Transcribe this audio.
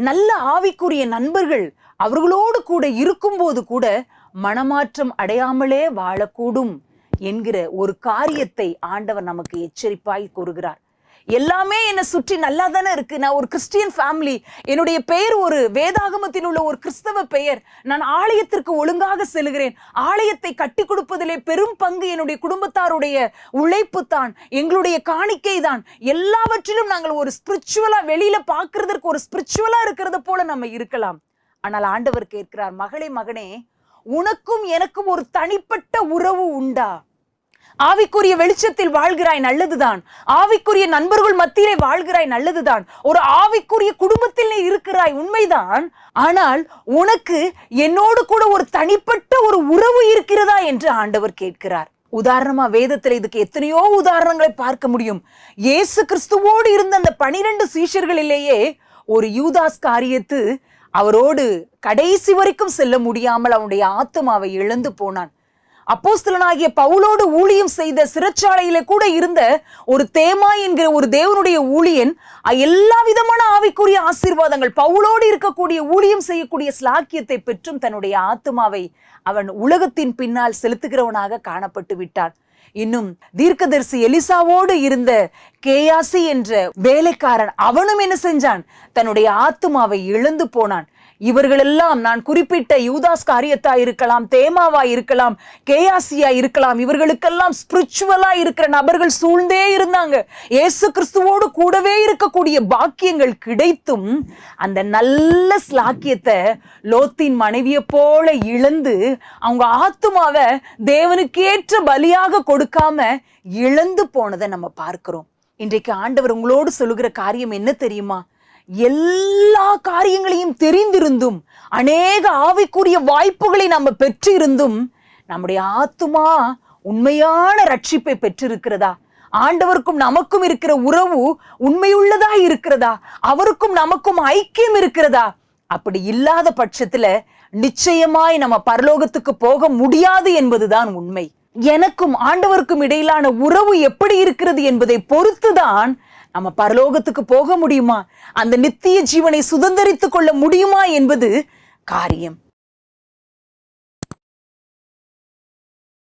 நல்ல ஆவிக்குரிய நண்பர்கள் அவர்களோடு கூட இருக்கும்போது கூட மனமாற்றம் அடையாமலே வாழக்கூடும் என்கிற ஒரு காரியத்தை ஆண்டவர் நமக்கு எச்சரிப்பாய் கூறுகிறார். எல்லாமே என்னை சுற்றி நல்லா தானே இருக்கு. நான் ஒரு கிறிஸ்டியன் ஃபேமிலி, என்னுடைய பெயர் ஒரு வேதாகமத்தில் உள்ள ஒரு கிறிஸ்தவ பெயர், நான் ஆலயத்திற்கு ஒழுங்காக செல்கிறேன், ஆலயத்தை கட்டி கொடுப்பதிலே பெரும் பங்கு என்னுடைய குடும்பத்தாருடைய உழைப்பு தான், எங்களுடைய காணிக்கை தான், எல்லாவற்றிலும் நாங்கள் ஒரு ஸ்பிரிச்சுவலா வெளியில பார்க்கறதற்கு ஒரு ஸ்பிரிச்சுவலா இருக்கிறத போல நம்ம இருக்கலாம். ஆனால் ஆண்டவர் கேட்கிறார், மகளே மகனே, உனக்கும் எனக்கும் ஒரு தனிப்பட்ட உறவு உண்டா? ஆவிக்குரிய வெளிச்சத்தில் வாழ்கிறாய், நல்லதுதான். ஆவிக்குரிய நண்பர்கள் மத்தியிலே வாழ்கிறாய், நல்லதுதான். ஒரு ஆவிக்குரிய குடும்பத்தில் இருக்கிறாய், உண்மைதான். ஆனால் உனக்கு என்னோடு கூட ஒரு தனிப்பட்ட ஒரு உறவு இருக்கிறதா என்று ஆண்டவர் கேட்கிறார். உதாரணமா வேதத்துல இதுக்கு எத்தனையோ உதாரணங்களை பார்க்க முடியும். இயேசு கிறிஸ்துவோடு இருந்த அந்த 12 சீஷர்களிலேயே ஒரு யூதாஸ் காரியத்து அவரோடு கடைசி வரைக்கும் செல்ல முடியாமல் அவனுடைய ஆத்துமாவை இழந்து போனான். அப்போஸ்தலனாகிய பவுலோடு ஊழியம் செய்த சிறைச்சாலையில கூட இருந்த ஒரு தேமா என்கிற ஒரு தேவனுடைய ஊழியன் எல்லா விதமான ஆவிக்குரிய ஆசீர்வாதங்கள், பவுலோடு இருக்கக்கூடிய ஊழியம் செய்யக்கூடிய ஸ்லாக்கியத்தை பெற்றும் தன்னுடைய ஆத்துமாவை அவன் உலகத்தின் பின்னால் செலுத்துகிறவனாக காணப்பட்டு விட்டான். இன்னும் தீர்க்கதரிசி எலிசாவோடு இருந்த கேயாசி என்ற வேலைக்காரன், அவனும் என்ன செஞ்சான்? தன்னுடைய ஆத்துமாவை இழந்து போனான். இவர்களெல்லாம் நான் குறிப்பிட்ட யூதாஸ் காரியத்தா இருக்கலாம், தேமாவா இருக்கலாம், கேயாசியா இருக்கலாம், இவர்களுக்கெல்லாம் ஸ்பிரிச்சுவலா இருக்கிற நபர்கள் சூழ்ந்தே இருந்தாங்க. இயேசு கிறிஸ்துவோடு கூடவே இருக்கக்கூடிய பாக்கியங்கள் கிடைத்தும் அந்த நல்ல ஸ்லாக்கியத்தை லோத்தின் மனைவியை போல இழந்து அவங்க ஆத்துமாவை தேவனுக்கேற்ற பலியாக கொடுக்காம இழந்து போனதை நம்ம பார்க்கிறோம். இன்றைக்கு ஆண்டவர் உங்களோடு சொல்லுகிற காரியம் என்ன தெரியுமா? எல்லா காரியங்களையும் தெரிந்திருந்தும், அநேக ஆவிக்குரிய வாய்ப்புகளை நம்ம பெற்றிருந்தும், நம்முடைய ஆத்துமா உண்மையான ரட்சிப்பை பெற்றிருக்கிறதா? ஆண்டவருக்கும் நமக்கும் இருக்கிற உறவு உண்மையுள்ளதா இருக்கிறதா? அவருக்கும் நமக்கும் ஐக்கியம் இருக்கிறதா? அப்படி இல்லாத பட்சத்துல நிச்சயமாய் நம்ம பரலோகத்துக்கு போக முடியாது என்பதுதான் உண்மை. எனக்கும் ஆண்டவருக்கும் இடையிலான உறவு எப்படி இருக்கிறது என்பதை பொறுத்துதான் நம்ம பரலோகத்துக்கு போக முடியுமா, அந்த நித்திய ஜீவனை சுதந்தரித்துக் கொள்ள முடியுமா என்பது காரியம்.